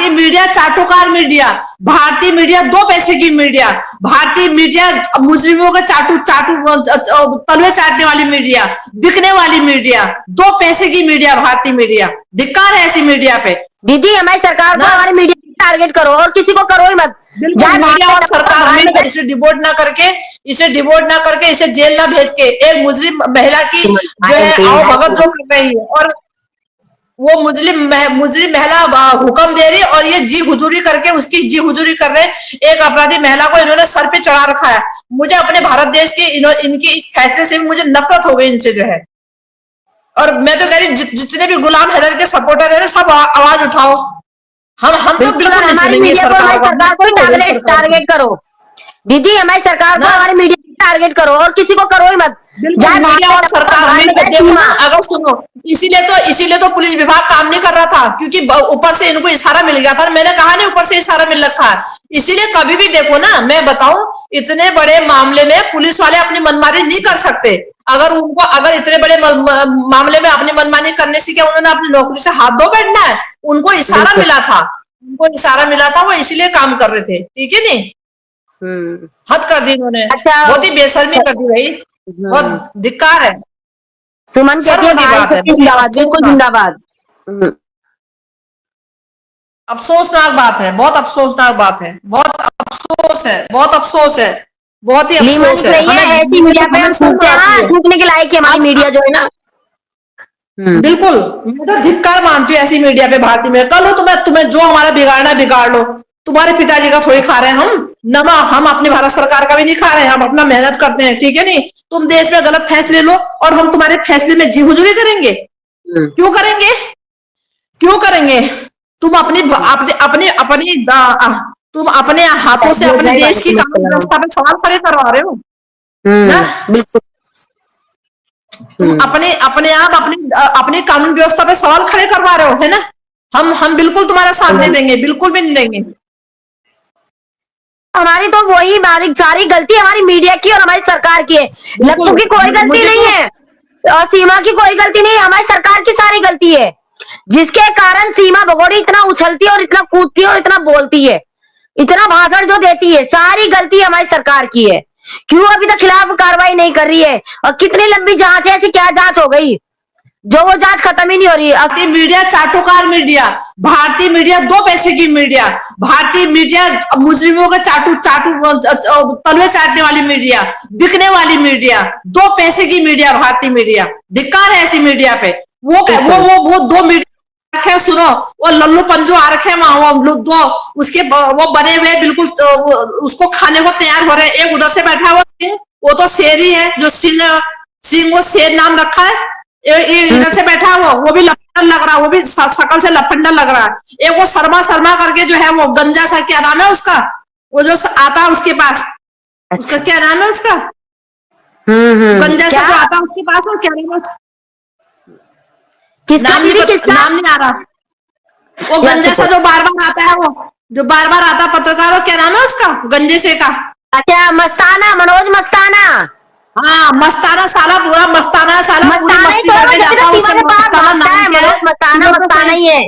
भारतीय media चाटुकार media, भारतीय media दो पैसे की मीडिया, भारतीय मीडिया मुस्लिमों का चाटू चाटू तलवे चाटने वाली मीडिया, बिकने वाली मीडिया, दो पैसे की मीडिया भारतीय मीडिया। धिक्कार है ऐसी मीडिया पे। दीदी हमारी सरकार को हमारी मीडिया टारगेट करो और किसी को करो ही मत। मीडिया और सरकार में इसे डिवोट ना करके इसे जेल ना भेज के एक मुस्लिम महिला की जो है आओ भगत जो कर रही है, और वो मुस्लिम महिला हुक्म दे रही और ये जी हुजूरी करके उसकी जी हुजूरी कर रहे। एक अपराधी महिला को इन्होंने सर पे चढ़ा रखा है। मुझे अपने भारत देश के इनके इस फैसले से भी मुझे नफरत हो गई इनसे जो है। और मैं तो कह रही जितने भी गुलाम हैदर के सपोर्टर है सब आवाज उठाओ। हम तो बिल्कुल नहीं सुनेंगे सरकार को। टारगेट करो दीदी, हमारी सरकार को हमारी मीडिया टारगेट करो और किसी को करो ही मत। मीडिया और सरकार में अगर सुनो, इसीलिए तो पुलिस विभाग काम नहीं कर रहा था, क्योंकि ऊपर से इनको इशारा मिल गया था। मैंने कहा नहीं ऊपर से इशारा मिल रखा है। इसीलिए कभी भी देखो ना, मैं बताऊं इतने बड़े मामले में पुलिस वाले अपनी मनमानी नहीं कर सकते। अगर इतने बड़े मामले में अपनी मनमानी करने से क्या उन्होंने अपनी नौकरी से हाथ धो बैठना है? उनको इशारा मिला था, वो इसीलिए काम कर रहे थे। ठीक है नहीं, हद कर दी इन्होंने। अच्छा, बहुत ही बेशर्मी कर दी भाई, बहुत धिक्कार है। सुमन जिंदाबाद। अफसोसनाक बात है, बहुत अफसोसनाक बात है, बहुत अफसोस है, बहुत अफसोस है, बहुत ही अफसोस है। ऐसी मीडिया पे थूकने के लायक हमारी मीडिया जो है ना। बिल्कुल, मैं तो धिक्कार मानती हूँ ऐसी मीडिया पे, भारतीय मीडिया। कल हो तुम्हें जो हमारा बिगाड़ना है बिगाड़ लो। तुम्हारे पिताजी का थोड़ी खा रहे हैं हम अपनी भारत सरकार का भी नहीं खा रहे हैं। हम अपना मेहनत करते हैं, ठीक है नहीं। तुम देश में गलत फैसले लो और हम तुम्हारे फैसले में जी हुजूरी करेंगे? क्यों करेंगे? तुम तुम अपने हाथों से अपने देश की कानून व्यवस्था पे सवाल खड़े करवा रहे हो ना। तुम अपने आप अपनी कानून व्यवस्था पे सवाल खड़े करवा रहे हो, है ना। हम बिल्कुल तुम्हारा साथ नहीं देंगे, बिल्कुल भी नहीं देंगे। हमारी तो वही सारी गलती हमारी मीडिया की और हमारी सरकार की है। लत्तू की कोई गलती नहीं है और सीमा की कोई गलती नहीं है, हमारी सरकार की सारी गलती है, जिसके कारण सीमा भगोड़ी इतना उछलती है और इतना कूदती है और इतना बोलती है, इतना भाषण जो देती है, सारी गलती हमारी सरकार की है। क्यों अभी तक खिलाफ कार्रवाई नहीं कर रही है? और कितनी लंबी जांच है, ऐसी क्या जांच हो गई जो वो जांच खत्म ही नहीं हो रही है। भारतीय मीडिया चाटुकार मीडिया, भारतीय मीडिया दो पैसे की मीडिया, भारतीय मीडिया मुस्लिमों का चाटू तलवे चाटने वाली मीडिया, बिकने वाली मीडिया, दो पैसे की मीडिया भारतीय मीडिया। धिक्कार है ऐसी मीडिया पे। वो दो मीडिया सुनो, वो लल्लू पंजू आ रखे वहां, वो दो उसके वो बने हुए बिल्कुल उसको खाने को तैयार हो रहे हैं। एक उधर से बैठा हुआ वो तो शेर ही है, जो सिंह वो शेर नाम रखा है। इधर से बैठा हुआ वो भी लफंडर लग रहा है, वो भी शकल से लफंडर लग रहा है। एक वो शर्मा करके जो है वो गंजा सा, क्या नाम है उसका, वो जो आता है उसके पास, उसका क्या नाम है उसका, गंजा सा जो आता है उसके पास, और क्या नाम है, नाम नहीं आ रहा। वो गंजा सा जो बार बार आता है, वो जो बार बार आता पत्रकार, क्या नाम है उसका गंजे से का? अच्छा, मस्ताना, मनोज मस्ताना। हाँ, मस्ताना साला, पूरा मस्ताना साला, पूरी मस्ती करके जाता है। मस्ताना ही है,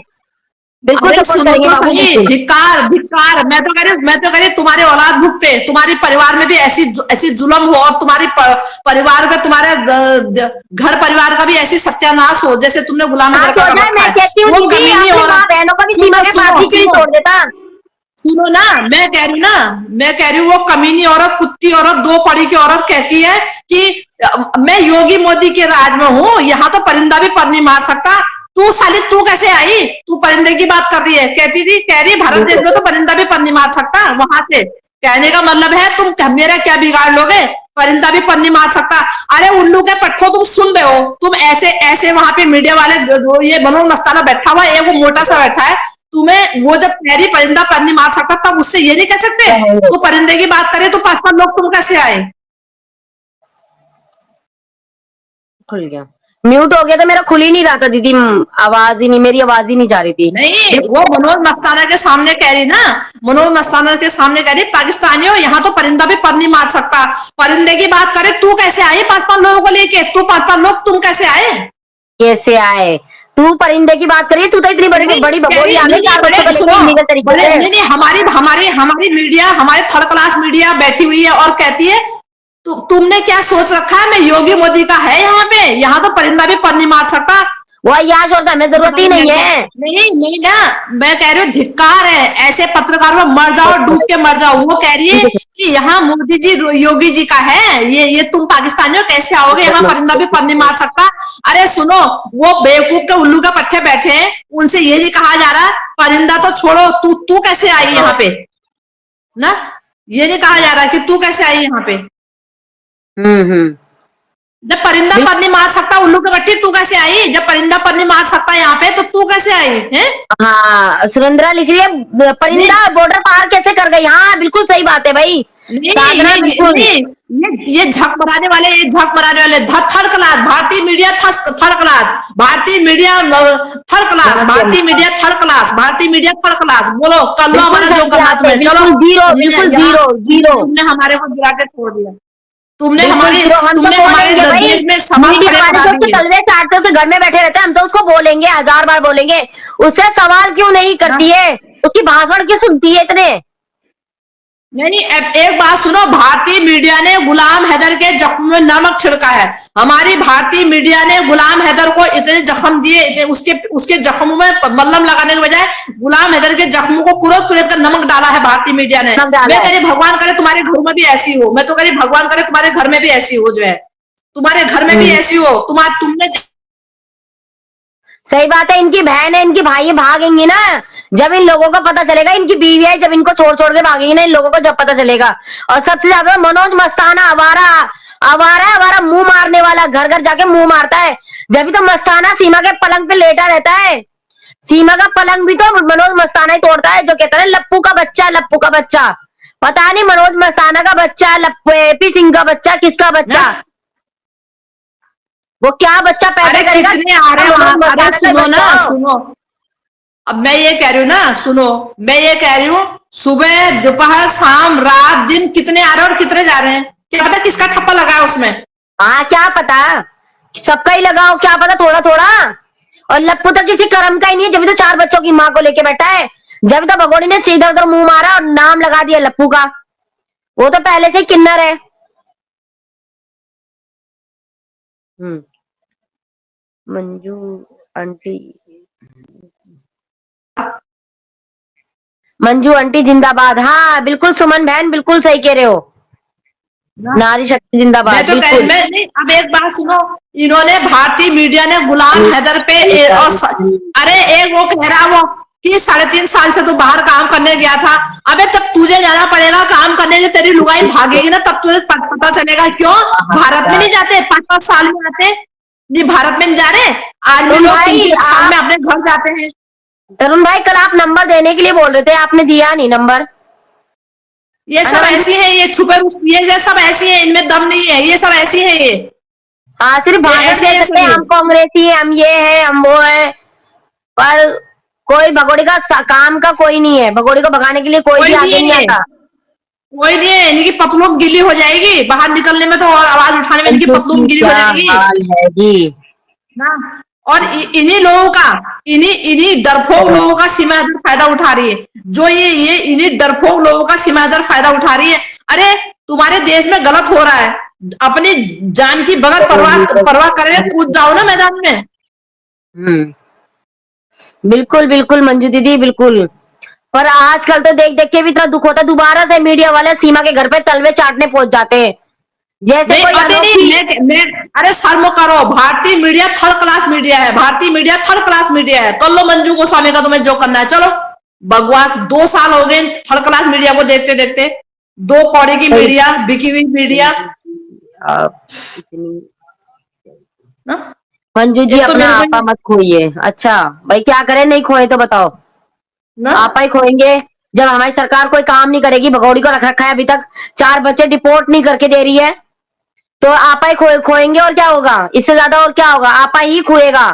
बिल्कुल सपोर्ट करेंगे। धिक्कार। मैं तो कह रही तुम्हारे औलाद भूख पे, तुम्हारे परिवार में भी ऐसी जुल्म हो, और तुम्हारी परिवार में, तुम्हारे घर परिवार का भी ऐसी सत्यानाश हो जैसे तुमने गुलाम है। वो कभी नहीं हो रहा। बहनों को भी सीमा के साथी के लिए छोड़ देता। सुनो ना, मैं कह रही हूँ वो कमीनी औरत, कुत्ती औरत, दो पड़ी की औरत कहती है कि मैं योगी मोदी के राज में हूँ, यहाँ तो परिंदा भी पर नहीं मार सकता। तू साली, तू कैसे आई? तू परिंदे की बात कर रही है। कह रही भारत देश में तो परिंदा भी पर नहीं मार सकता। वहां से कहने का मतलब है तुम मेरा क्या बिगाड़ लोगे? परिंदा भी पर नहीं मार सकता। अरे उल्लू के पट्टो, तुम सुन रहे हो? तुम ऐसे वहां पे मीडिया वाले, ये मनोज मस्ताना बैठा हुआ है, वो मोटा सा बैठा है, तुम्हें वो जब कह रही परिंदा पर नहीं मार सकता, तब उससे ये नहीं कह सकते तो परिंदे की बात करे तो 5 लोग तुम कैसे आए? खुल गया, म्यूट हो गया, तो मेरा खुल ही नहीं रहा था दीदी, आवाज ही नहीं, मेरी आवाज ही नहीं जा रही थी। नहीं, वो मनोज मस्ताना के सामने कह रही ना, मनोज मस्ताना के सामने कह रही पाकिस्तानियों, यहाँ तो परिंदा भी पर नहीं मार सकता। परिंदे की बात करे, तू कैसे आई 5 लोगों को लेके? तू 5 लोग तुम कैसे आए? तू परिंदे की बात करिए, तू तो इतनी बड़ी नहीं बड़ी कह भगोड़ी रही आ गई नहीं, 4 बच्चों बड़े को लेके सुनो, इलीगल तरीके बड़े से। नहीं नहीं, हमारी हमारी हमारी मीडिया, हमारे थर्ड क्लास मीडिया बैठी हुई है और कहती है तुमने क्या सोच रखा है, मैं योगी मोदी का है यहाँ पे, यहाँ तो परिंदा भी पर नहीं मार सकता। वो अय्याश और हमें जरूरत ही नहीं है। नहीं नहीं ना, मैं कह रही हूँ धिक्कार है ऐसे पत्रकारों में, मर जाओ डूब के मर जाओ। वो कह रही है कि यहाँ मोदी जी योगी जी का है, ये तुम पाकिस्तानी हो, कैसे आओगे यहाँ, परिंदा भी पर नहीं मार सकता। अरे सुनो, वो बेवकूफ के उल्लू के पट्टे बैठे हैं, उनसे ये नहीं कहा जा रहा परिंदा तो छोड़ो, तू कैसे आई यहाँ पे ना, ये नहीं कहा जा रहा कि तू कैसे आई यहाँ पे। हम्म। जब परिंदा पर नहीं मार सकता उल्लू के पट्टी, तू कैसे आई, जब परिंदा पर नहीं मार सकता यहाँ पे तो तू कैसे आई है। हाँ, सुरेंद्रा लिख रही है परिंदा बॉर्डर पार कैसे कर गई। हाँ बिल्कुल सही बात है भाई, साधना बिल्कुल। ये झक मराने वाले, ये झक मराने वाले थर्ड क्लास भारतीय मीडिया, थर्ड क्लास भारतीय मीडिया, थर्ड क्लास भारतीय मीडिया, थर्ड क्लास भारतीय मीडिया, थर्ड क्लास। बोलो कर लो हमारा जो करना तुम्हें, चलो। जीरो, बिल्कुल जीरो जीरो। तुमने हमारे को गिरा के छोड़ दिया, तुमने बिल्कुल हमारे जीरो। हम तो तुमने हमारे बोलेंगे भाई, देश में सवाल मीडिया खड़े वाले करा जो उसके दिए। तलवे चाटते उसके घर में बैठे रहते हैं, हम तो उसको बोलेंगे, 1000 बार बोलेंगे, उससे सवाल क्यों नहीं करती है, उसकी भाषण क्यों सुनती है इतने। नहीं, एक बात सुनो, भारतीय मीडिया ने गुलाम हैदर के जख्म में नमक छिड़का है। हमारी भारतीय मीडिया ने गुलाम हैदर को इतने जख्म दिए, उसके जख्मों में मल्लम लगाने के बजाय गुलाम हैदर के जख्मों को कुरेद कुरेद कर नमक डाला है भारतीय मीडिया ने। मैं कह रही भगवान करे तुम्हारे घर में भी ऐसी हो, मैं तो कह रही भगवान करे तुम्हारे घर में भी ऐसी हो, जो है तुम्हारे घर में भी ऐसी हो, तुमने। सही बात है, इनकी बहन है, इनकी भाई भागेंगी ना, जब इन लोगों को पता चलेगा, इनकी बीवी है, जब इनको छोड़ छोड़ के भागेंगी ना इन लोगों को, जब पता चलेगा। और सबसे ज्यादा मनोज मस्ताना आवारा आवारा आवारा मुंह मारने वाला, घर घर जाके मुंह मारता है। जब भी तो मस्ताना सीमा के पलंग पे लेटा रहता है, सीमा का पलंग भी तो मनोज मस्ताना ही तोड़ता है, जो कहता है लप्पू का बच्चा, लप्पू का बच्चा। पता नहीं मनोज मस्ताना का बच्चा, एपी सिंह का बच्चा, किसका बच्चा, वो क्या बच्चा पैदा करेगा। कितने आ रहे हो, अरे सुनो ना, सुनो, अब मैं ये कह रही हूँ ना, सुनो, मैं ये कह रही हूँ, सुबह दोपहर शाम रात दिन कितने आ रहे हैं और कितने जा रहे हैं, क्या पता किसका ठप्पा लगा है उसमें। हाँ क्या पता, सबका ही लगाओ, क्या पता थोड़ा थोड़ा। और लप्पू तो किसी कर्म का ही नहीं है, जब तो 4 बच्चों की माँ को लेके बैठा है, जब तो भगोड़ी ने सीधा उधर मुंह मारा और नाम लगा दिया लप्पू का, वो तो पहले से ही किन्नर है। मंजू आंटी, मंजू आंटी जिंदाबाद। हाँ बिल्कुल सुमन बहन, बिल्कुल सही कह रहे हो, नारी शक्ति जिंदाबाद। मैं तो कह मैं नहीं, अब एक बात सुनो, इन्होंने भारतीय मीडिया ने गुलाम हैदर पे अरे एक वो कह रहा वो कि 3.5 साल से तू बाहर काम करने गया था, अबे तब तुझे जाना पड़ेगा काम करने, जो तेरी लुगाई भागेगी ना तब तुझे पता चलेगा। क्यों भारत में नहीं जाते, 5-5 साल में आते नहीं, भारत में नहीं जा रहे, आज भी लोग 3-3 साल में अपने घर जाते हैं। तरुण भाई कल आप नंबर देने के लिए बोल रहे थे, आपने दिया नहीं नंबर। ये सब ऐसी है, ये छुपे ये सब ऐसी है, इनमें दम नहीं है, ये सब ऐसी है ये। हाँ सिर्फ भाषण, हम कांग्रेसी है, हम ये है, हम वो है, पर कोई भगोड़ी का काम का कोई नहीं है, भगोड़ी को भगाने के लिए कोई भी आगे नहीं आता। कोई नहीं है, इनकी पतलून गीली हो जाएगी बाहर निकलने में, तो और आवाज उठाने में इनकी पतलून गीली हो जाएगी ना। और इन्हीं लोगों का, इन्हीं डरपोक लोगों का सीमादर फायदा उठा रही है, जो ये इन्हीं डरपोक लोगों का सीमादर फायदा उठा रही है। अरे तुम्हारे देश में गलत हो रहा है, अपनी जान की बगैर परवाह करे कूद जाओ ना मैदान में। बिल्कुल बिल्कुल मंजू दीदी बिल्कुल, पर आजकल तो देख देख के भी इतना दुख होता है, दोबारा से मीडिया वाले सीमा के घर पे तलवे चाटने पहुंच जाते हैं, जैसे कोई मैं अरे शर्म करो, भारतीय मीडिया थर्ड क्लास मीडिया है, भारतीय मीडिया थर्ड क्लास मीडिया है। कर लो मंजू गोस्वामी का तुम्हें जो करना है, चलो बकवास। 2 साल हो गए थर्ड क्लास मीडिया को देखते देखते, 2 कौड़ी की मीडिया, बिकी हुई मीडिया। मंजू जी अपना आपा मत खोइए। अच्छा भाई क्या करें, नहीं खोए तो बताओ, आपा ही खोएंगे। जब हमारी सरकार कोई काम नहीं करेगी, भगोड़ी को रख रखा है अभी तक, 4 बच्चे डिपोर्ट नहीं करके दे रही है, तो आपा ही खोएंगे। और क्या होगा इससे ज्यादा, और क्या होगा, आपा ही खोएगा।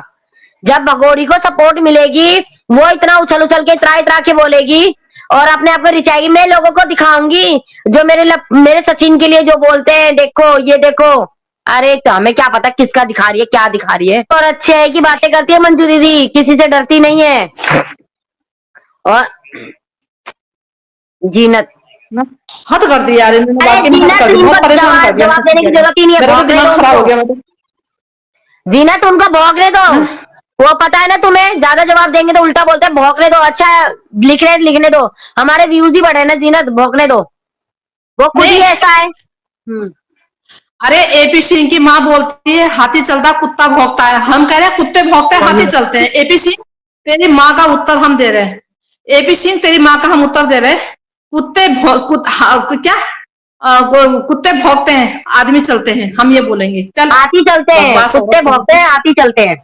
जब भगोड़ी को सपोर्ट मिलेगी, वो इतना उछल उछल के ट्रा के बोलेगी और अपने आप को रिचाएगी। मैं लोगों को दिखाऊंगी, जो मेरे सचिन के लिए जो बोलते हैं, देखो ये देखो अरे तो हमें क्या पता किसका दिखा रही है, क्या दिखा रही है। और अच्छे है की बातें करती है मंजू दीदी, किसी से डरती नहीं है। और जीनत, ना हद कर दी यार इन्होंने, अरे वाकई में हद जीनत कर दी, बहुत उनको परेशान कर दिया जवाब सच्ची देने कह की रही हूँ। जरूरत ही नहीं है, मेरा तो भौंकने दिमाग दो खराब हो उनको। गया मैं तो। जीनत उनको भौंकने दो, ना, वो पता है ना तुम्हें, ज्यादा जवाब देंगे तो उल्टा बोलते हैं, भौंकने दो। अच्छा है, लिखने दो, हमारे व्यूज ही बढ़े ना जीनत, भौंकने दो, वो खुद ही नहीं, ऐसा है। अरे एपी सिंह की माँ बोलती है हाथी चलता कुत्ता भौंकता है, हम कह रहे हैं कुत्ते भौंकते हैं हाथी चलते हैं। एपी सिंह तेरी माँ का उत्तर हम दे रहे हैं, एपी सिंह तेरी माँ का हम उत्तर दे रहे हैं। क्या कुत्ते भौंकते हैं आदमी चलते हैं, हम ये बोलेंगे। चल हाथी चलते हैं, बकवास कुत्ते औरत भौंकते हैं, हाथी चलते हैं।